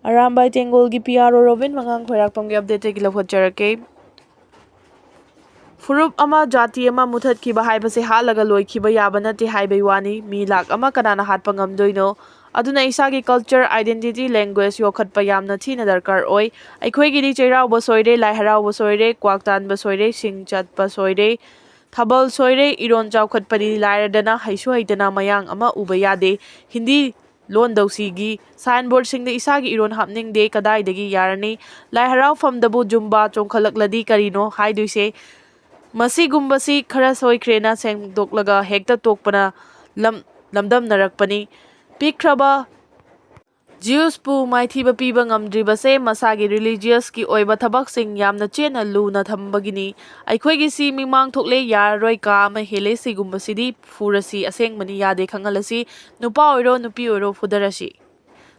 Arambai Tengol gi PRO Robin mangang khoirakpam gi update gi lawhatjarake. Furup ama jati ama muthat ki bahai base halaga loi ki yaba nate haibai wani mi lak ama kanana hatpa ngamdoino aduna isagi culture identity language yokhatpa yamna thina darkar oi aikhoi gi cheirau bo soire lai harau bo soire kwaktan bo soire singchat pa soire thabal soire iron chawkhatpani lairadana haisu haitana mayang ama uba yade hindi loan dawsigi signboard singde isagi iron hapning de kadai degi yarani lai harau fam dabu jumba chongkhalakladi karino haiduise masi gumbasi khara soikrena sengdoklaga hekta tokpana lamdam narakpani pikraba Jews pu maithiba piba ngamdribase masagi religious ki oiba thabak sing yamna chena luna thambagini aikhoi gi si mimang thokle yaroi ka ma hele sigumbasidi furasi asengmani yade khangalasi nupa oiro nupi oiro fudarasi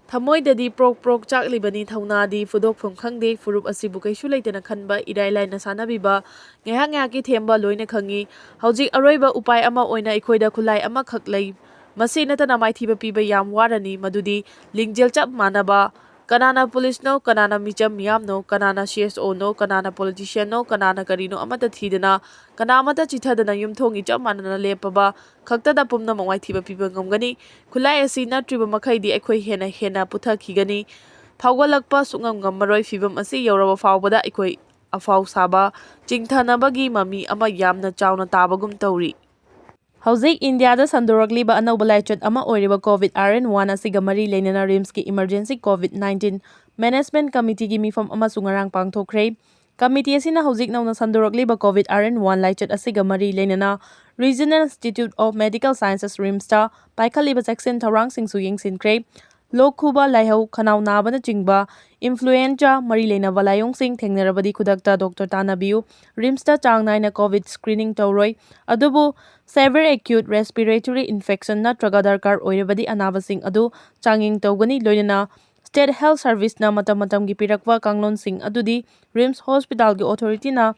Thamoi dadi prok chaklibani thaunadi fudok phum khangde furup asibu kaisu leitana khanba irailai na sanabiba ngehang ki themba loina khangi haujik aroiba upai ama oina ikhoida khulai ama khaklai masi natana maithiba piba yam warani madudi lingjel chap manaba kanana police no kanana micham yam no kanana CSO no kanana politician no kanana karino amata thidana kanamata chithadana yumthongi chap manana lepaba khakta da pumna maithiba piba ngamgani khulai asi natriba makhaidi ekhoi hena putha khigani phawgalakpa sungam ngamaroi fibam asi yoraba fawbada ekhoi afau saba chingthanabagi mami ama yamna chawna tabagum tawri Hauzik India da sandorokliba anauba laichot ama oiriba COVID RN1 asiga mari leinana RIMS ki emergency COVID-19 management committee gi mifam ama sungarang pangthokre committee asina hauzik nauna sandorokliba COVID RN1 laichot asiga mari leinana Regional Institute of Medical Sciences RIMS ta paikhaliba section tharang singsu yengsinkre Lokhuba laihau khanau nabana chingba influenza mari leina walayong sing thengnarabadi khudakta Dr. Tanabiu RIMS ta changnaina COVID screening tawroi adubu severe acute respiratory infection natraga darkar oirabadi anabasing adu changing tawgani loinana State Health Service na matam gi pirakwa kanglon sing adudi RIMS Hospital gi authority na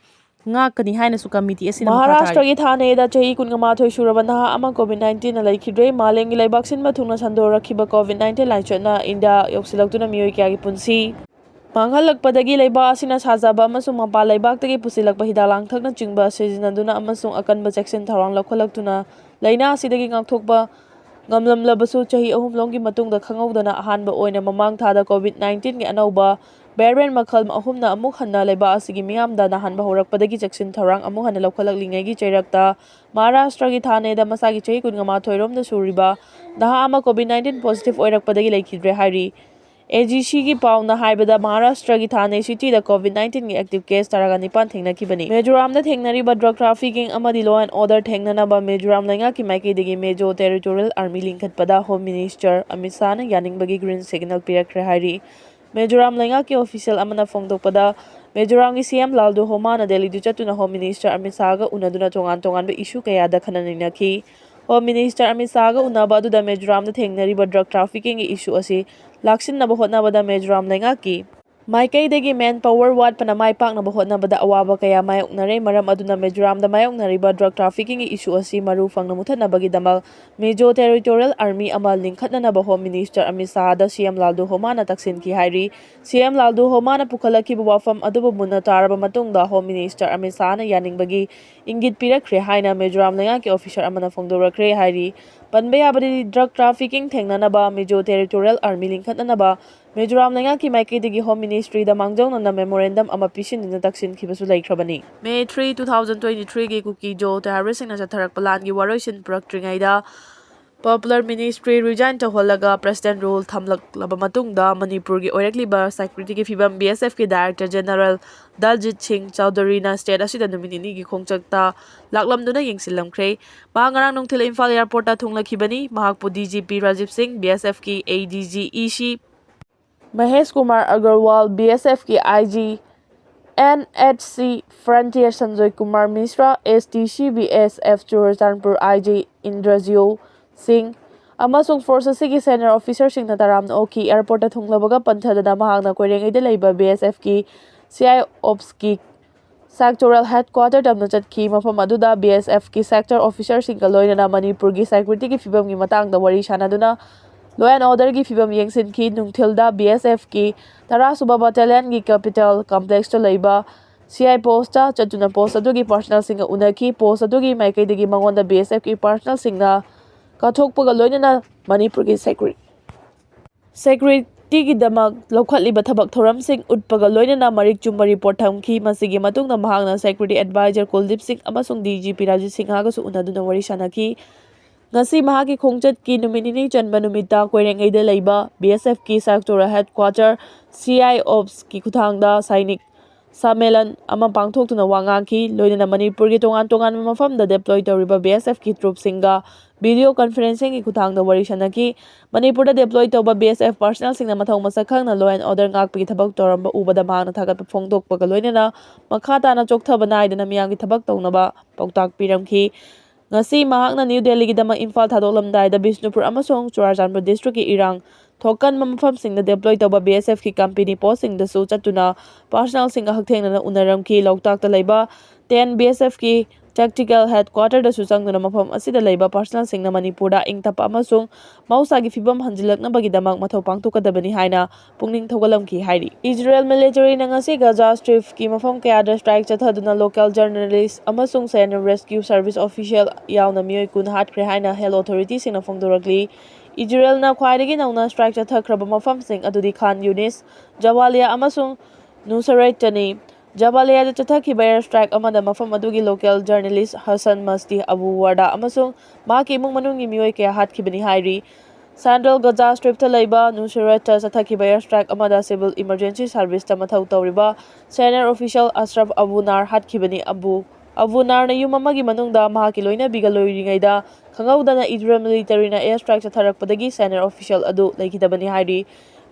nga kani haina su committee asina Maharashtra gi thane da chahi kungama thoi suraba naha ama COVID-19 na laikhidre malengi laibak sin mathungna sando rakhiba COVID-19 laichona India yoksilaktuna Meeoi kya gi punsi manghalakpadagi laiba asina sajaba amasung mapa laibaktagi pusilakpa hidalang thakna chingba sejinaduna amasung akanba section tharang lakholaktuna laina asidagi ngakthokba ngamlamlabasu chahi ahumlonggi matungda khangaudana ahanba oina mamang thada COVID-19 gi anauba variant makhal ahumna amuk hanna laiba asigi miyamda nahanba horakpadagi section tharang amuk hanna lakholaklingay gi chairakta Maharashtra gi thane da masagi chahi kungama thoiromda suriba naha ama COVID-19 positive oirakpadagi laikhidre hairi AGC gi pauna haibada Maharashtra gi thane city da COVID-19 gi active case taraga nipan thengnakibani Mizoram da thengnariba drug trafficking amadi law and order thengnanaba Mizoram lainga ki maike digi Mejo Territorial Army linkhatpada Home Minister Amit Shah na yaningbagi green signal pirakre hairi Mizoram lainga ki official amana phongdokpada Mizoram gi CM Laldu Homa na Delhi du chatuna Home Minister Amit Shah ga unaduna tongan be issue kaya da khananinaki Home Minister Amit Shah ga unaba adu da Mizoram da thengnariba drug trafficking gi issue asi laksin na hotnabada Mizoram lainga ki Maikaidagi manpower wat panamai paknaba hotnabada awaba kaya mayoknare maram aduna Mizoram da mayoknariba drug trafficking issue asi maru fangna muthanabagi damal Mejo Territorial Army amal linkhatnanaba Home Minister Amit Shah da CM Laldu Homa na taksin ki hairi CM Laldu Homa na pukhalakhiba wafam adubu munna taraba matungda Home Minister Amit Shah na yaningbagi ingit pirakre haina Mizoram lainga ki officer amana phongdorakre hairi Panbe abadi drug trafficking thengnanaba Mejo Territorial Army linkhatnanaba Mizoram lainga ki maikidigi Home Ministry da mangjong na memorandum ama pisin na taksin khibasu laikhrabani May 3, 2023 gi Kuki Jo terrorist na chatharak palan gi waroisin praktringaida Popular Ministry resign taholaga President rule thamlaklaba matungda Manipur gi oirakliba security ki fibam BSF ki Director General Daljit Singh Chowdhury na state asida nominee gi khongchakta laklamduna yengsilamkre mahangarang nungthil Imphal airport ta thunglakibani mahakpu DGP Rajiv Singh BSF ki ADG Ishi Mahesh Kumar Agarwal BSF ki IG NHC Frontier Sanjoy Kumar Mishra STC BSF Churachandpur IG Indrazio Singh amasung force asigi senior officer sing na taramna oki airport ta thunglabaga panthadana mahangna koirengaida leiba BSF ki CI Ops ki sectoral headquarter tamna chatki mafam aduda BSF ki sector officer sing ka loinana Manipur gi security ki fibam gi matang da wari sanaduna Law and Order की film यंगसिनकी नुंगथिलदा BSF की 10th Battalion की capital complex लेबा CI post चतुना post अदुगी personnel सिंग उनकी पोस्ट अदुगी माइकैदगी मंगोंदा BSF की पर्सनल सिंगना कथोकपगा लोइनना मणिपुर की सेक्रेटरी की दमक लौखटलिबा थबक थोरमसिंग उटपगा लोइनना मरिक चुम्बा रिपोर्ट थमकी मसिगी मतुंगना महांगना सेक्रेटरी एडवाइजर कुलदीप सिंह अमसुंग DGP राजीव सिंहागसु उनदुना वरी सानकी ngasi mahaki khongchat ki numinini chanba numita koirengai da leiba BSF ki sector headquarter CI ops ki khuthangda sainik samelan ama pangthokna wanga ki loina manipur ki tongan mafam da deploy tawriba BSF ki troop singa video conferencing ki khuthangda wari sanaki manipur da deploy tawba BSF personnel singna mathau masakhangna law and order ngak pi thabak toramba ubada mahana thagat phongdok paga loina makha ta na chokthaba naidana miyang ki thabak tawnaba pautak piramki ngasi mahakna New Delhi ki dama Imphal thadoklamdai da Bishnupur amasong Churachandpur district ki irang thokan mamafam sing da deploy tawba BSF ki company posting da su chatuna personnel sing hakthengna unaram ki loktak ta leiba 10 BSF ki tactical headquarter da su changna mafam asida leiba personnel sing na Manipur da ingtapa amasong mausa gi fibam hanjilakna bagi damak mathau pangthokadabani haina pungning thogalam ki hairi Israel military na ngasi Gaza Strip ki mafam kaya da strike chathaduna local journalist amasong senior rescue service official yauna Meeoi kun Hatkhre haina health authority sing na phongdorakli Israel na khwaidagi nauna strike chathakraba mafam sing adudi Khan Yunis Jawalia amasong Nusairat tani Jabalia da chathakhiba air strike amada mafam adugi local journalist Hassan Masti Abu Warda amasong maki imung manungi Meeoi kaya hatkibani hairi Central Gaza Strip ta leiba Nusairat ta chathakhiba air strike amada civil emergency service ta mathau tawriba senior official Ashraf Abu Nar hatkibani Abu Nar na yum amagi manungda mahaki loina biga loiringaida khangawdana Israel military na air strike chatharakpadagi senior official adu leikidabani hairi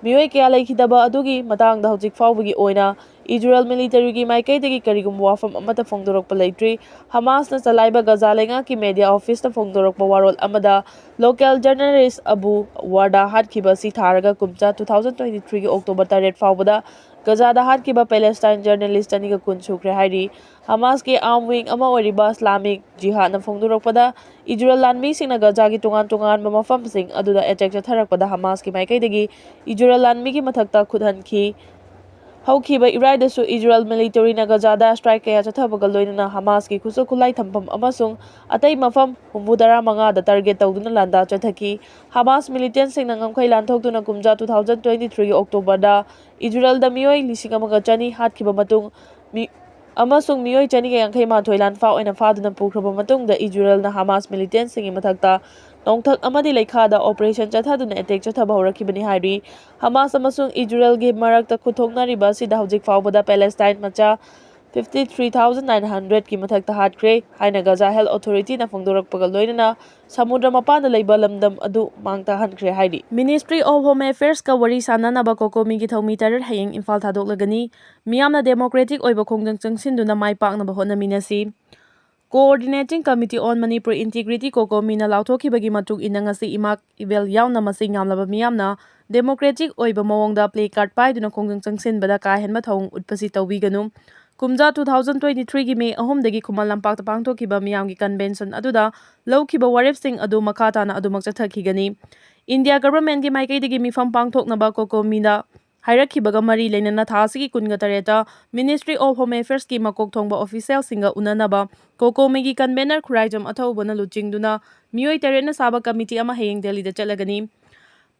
Meeoi kaya leikidaba adugi matangda hojik fawbagi oina Israel military ki maikaidagi karigum wafam amata phongdorokpa leitri Hamas na salaiba Gaza lenga ki media office na phongdorokpa warol amada local journalist Abu Warda hatkiba si tharaga kumcha 2023 ki October 3 fawbada Gaza da hatkiba Palestine journalist aniga kun sukre hairi Hamas ki arm wing ama oriba Islamic Jihad na phongdorokpada Israel lanmi singna Gaza ki tungan mafam sing aduda attack chatharakpada Hamas ki maikaidagi Israel lanmi ki mathakta khudhanki Haukiba iraidasu Israel military na Gaza da strike kaya chathabaga loinana Hamas ki khusu khulai thampam amasung atai mafam 65 da target tawduna landa chathaki Hamas militant sing na ngamkhai lanthokduna kumja 2023 October da Israel da Meeoi 1,100 hatkiba matung amasung Meeoi 1,200 lanfa oina faduna pukraba matung da Israel na Hamas militant sing mathakta nongthak amadi lekhada operation chathaduna attack chathaba horakibani hairi Hamas amasung Israel gi marakta khuthoknariba sida hojik fawbada Palestine macha 53,900 ki mathakta Hatkhre haina Gaza health authority na phongdorakpaga loinana samudra mapana leiba lamdam adu mangta hankhre hairi Ministry of Home Affairs ka wari sananaba COCOMI gi thomi tarar hayeng Imphal thadoklagani miyamna democratic oiba khongjang changsinduna mai paknaba hotnaminasi Coordinating Committee on Manipur Integrity COCOMI na lauthokibagi matung ina ngasi imak ivel yauna masing ngamlaba miyamna democratic oiba mawongda play card paiduna khongjang changsinbada ka henma thong utpasi tawbiganu kumja 2023 gi May 3 dagi Khumal Lampakta pangthokiba miyamgi convention aduda lawkiba warep sing adu makhata na adumak chathakigani India government gi maikaidagi mifam pangthoknaba COCOMI na Hairakibaga mari leinana thasigi kunga tareta Ministry of Home Affairs ki makok thongba official singa unanaba COCOMI gi convener khuraijam athaubana luchingduna Meeoi tarena saba committee ama hayeng Delhi da chalagani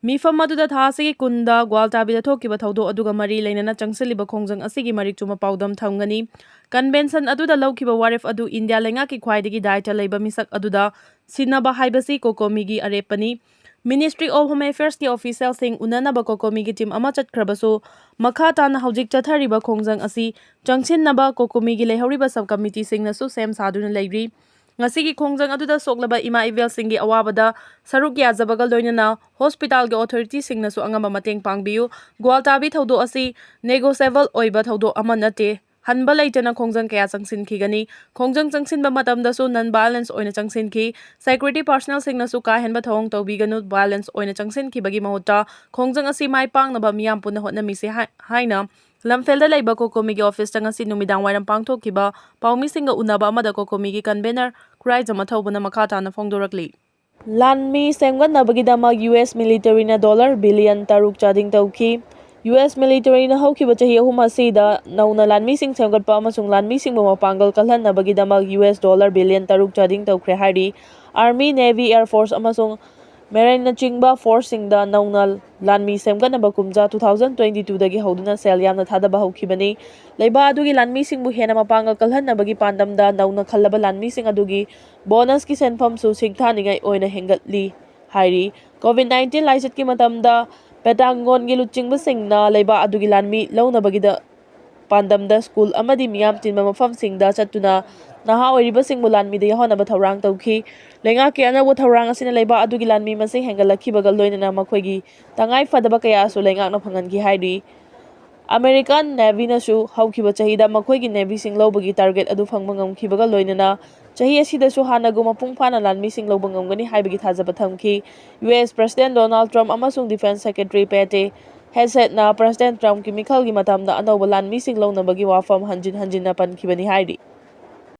Mifam aduda thasigi kunda gwaltabi da thokiba thaudo aduga mari leinana changsaliba khongjang asigi marik chuma paudam thamgani convention aduda lawkiba waref adu India lenga ki khwaidagi daita leiba misak aduda sinaba haibasi COCOMI gi arepani Ministry of Home Affairs ki official sing unanaba COCOMI gi team ama chatkhrabasu makha tana hojik chathariba khongjang asi changsinnaba COCOMI gi lehoriba subcommittee singnasu sem saduna leiri ngasi gi khongjang aduda soklaba ima ivel singi awabada saruk yajabaga loinana hospital gi authority singnasu angama mateng pangbiu gwaltabi thodo asi negotiable oiba thodo ama nate hanba leitana khongjang kaya changsinkhigani khongjang changsinba matamdasu non violence oina changsinki security personnel singnasu ka henba thong tawbiganu violence oina changsinkibagi mahutta khongjang asi mai pangnaba miyam punna hotnamisi haina lamfelda leiba COCOMI gi office tanga si numidang wairam pangthokkiba paumi singa unaba amada COCOMI gi convener Kurai jama thawbana makhata na phongdorakli ꯂꯥꯟꯃꯤ ꯁꯦꯝꯒꯠꯅꯕꯒꯤꯗꯃꯛ US ꯃꯤꯂꯤꯇꯔꯤꯅ $6 billion ꯆꯥꯗꯤꯡ ꯇꯧꯈꯤ꯫ US ꯃꯤꯂꯤꯇꯔꯤꯅ ꯍꯧꯈꯤꯕ ꯆꯍꯤ 3 ꯑꯁꯤꯗ ꯅꯧꯅ ꯂꯥꯟꯃꯤꯁꯤꯡ ꯁꯦꯝꯒꯠꯄ ꯑꯃꯁꯨꯡ ꯂꯥꯟꯃꯤꯁꯤꯡꯕꯨ ꯃꯄꯥꯡꯒꯜ ꯀꯜꯍꯟꯅꯕꯒꯤꯗꯃꯛ $6 ꯕꯤꯂꯤꯌꯟ ꯆꯥꯗꯤꯡ ꯇꯧꯈ꯭ꯔꯦ ꯍꯥꯏꯔꯤ꯫ ꯑꯥꯔꯃꯤ, ꯅꯦꯚꯤ, ꯑꯦꯌꯔ ꯐꯣꯔꯁ ꯑꯃꯁꯨꯡ ꯃꯦꯔꯥꯏꯟꯅꯆꯤꯡꯕ ꯐꯣꯔꯁꯁꯤꯡꯗ ꯅꯧꯅ ꯂꯥꯟꯃꯤ ꯁꯦꯝꯒꯠꯅꯕ ꯀꯨꯝꯖꯥ 2022ꯗꯒꯤ ꯍꯧꯗꯨꯅ ꯁꯦꯜ ꯌꯥꯝꯅ ꯊꯥꯗꯕ ꯍꯧꯈꯤꯕꯅꯤ꯫ ꯂꯩꯕꯥꯛ ꯑꯗꯨꯒꯤ ꯂꯥꯟꯃꯤꯁꯤꯡꯕꯨ ꯍꯦꯟꯅ ꯃꯄꯥꯡꯒꯜ ꯀꯜꯍꯟꯅꯕꯒꯤ ꯄꯥꯟꯗꯝꯗ ꯅꯧꯅ ꯈꯜꯂꯕ ꯂꯥꯟꯃꯤꯁꯤꯡ ꯑꯗꯨꯒꯤ ꯕꯣꯅꯁꯀꯤ ꯁꯦꯟꯐꯝꯁꯨ ꯁꯤꯡꯊꯥꯅꯤꯡꯉꯥꯏ ꯑꯣꯏꯅ ꯍꯦꯟꯒꯠꯂꯤ ꯍꯥꯏꯔꯤ꯫ ꯀꯣꯕꯤꯗ-19 ꯂꯥꯏꯆꯠꯀꯤ ꯃꯇꯝꯗ ꯄꯦꯟꯇꯥꯒꯣꯟꯒꯤ ꯂꯨꯆꯤꯡꯕꯁꯤꯡꯅ ꯂꯩꯕꯥꯛ ꯑꯗꯨꯒꯤ ꯂꯥꯟꯃꯤ ꯂꯧꯅꯕꯒꯤ ꯄꯥꯟꯗꯝꯗ ꯁ꯭ꯀꯨꯜ ꯑꯃꯗꯤ ꯃꯤꯌꯥꯝ ꯇꯤꯟꯕ ꯃꯐꯝꯁꯤꯡꯗ ꯆꯠꯇꯨꯅ ꯅꯍꯥ ꯑꯣꯏꯔꯤꯕꯁꯤꯡꯕꯨ ꯂꯥꯟꯃꯤꯗ ꯌꯥꯎꯍꯟꯅꯕ ꯊꯧꯔꯥꯡ ꯇꯧꯈꯤ꯫ ꯂꯩꯉꯥꯛꯀꯤ ꯑꯅꯧꯕ ꯊꯧꯔꯥꯡ ꯑꯁꯤꯅ ꯂꯩꯕꯥꯛ ꯑꯗꯨꯒꯤ ꯂꯥꯟꯃꯤ ꯃꯁꯤꯡ ꯍꯦꯟꯒꯠꯂꯛꯈꯤꯕꯒ ꯂꯣꯏꯅꯅ ꯃꯈꯣꯏꯒꯤ ꯇꯉꯥꯏꯐꯗꯕ ꯀꯌꯥꯁꯨ ꯂꯩꯉꯥꯛꯅ ꯐꯪꯍꯟꯈꯤ ꯍꯥꯏꯔꯤ꯫ ꯑꯃꯦꯔꯤꯀꯥꯟ ꯅꯦꯚꯤꯅꯁꯨ ꯍꯧꯈꯤꯕ ꯆꯍꯤꯗ ꯃꯈꯣꯏꯒꯤ ꯅꯦꯚꯤꯁꯤꯡ ꯂꯧꯕꯒꯤ ꯇꯥꯔꯒꯦꯠ ꯑꯗꯨ ꯐꯪꯕ ꯉꯝꯈꯤꯕꯒ ꯂꯣꯏꯅꯅ ꯆꯍꯤ ꯑꯁꯤꯗꯁꯨ ꯍꯥꯟꯅꯒꯨꯝ ꯃꯄꯨꯡ ꯐꯥꯅ ꯂꯥꯟꯃꯤꯁꯤꯡ ꯂꯧꯕ ꯉꯝꯒꯅꯤ ꯍꯥꯏꯕꯒꯤ ꯊꯥꯖꯕ ꯊꯝꯈꯤ꯫ US ꯄ꯭ꯔꯦꯁꯤꯗꯦꯟꯠ ꯗꯣꯅꯥꯜꯗ ꯇ꯭ꯔꯝꯞ ꯑꯃꯁꯨꯡ ꯗꯤꯐꯦꯟꯁ ꯁꯦꯀ꯭ꯔꯦꯇꯔꯤ ꯄꯦꯇꯤ ꯍꯦꯒꯁꯦꯠꯅ ꯄ꯭ꯔꯦꯁꯤꯗꯦꯟꯠ ꯇ꯭ꯔꯝꯞꯀꯤ ꯃꯤꯈꯜꯒꯤ ꯃꯇꯝꯗ ꯑꯅꯧꯕ ꯂꯥꯟꯃꯤꯁꯤꯡ ꯂꯧꯅꯕꯒꯤ ꯋꯥꯐꯝ ꯍꯟꯖꯤꯟ ꯍꯟꯖꯤꯟꯅ ꯄꯟꯈꯤꯕꯅꯤ ꯍꯥꯏꯔꯤ꯫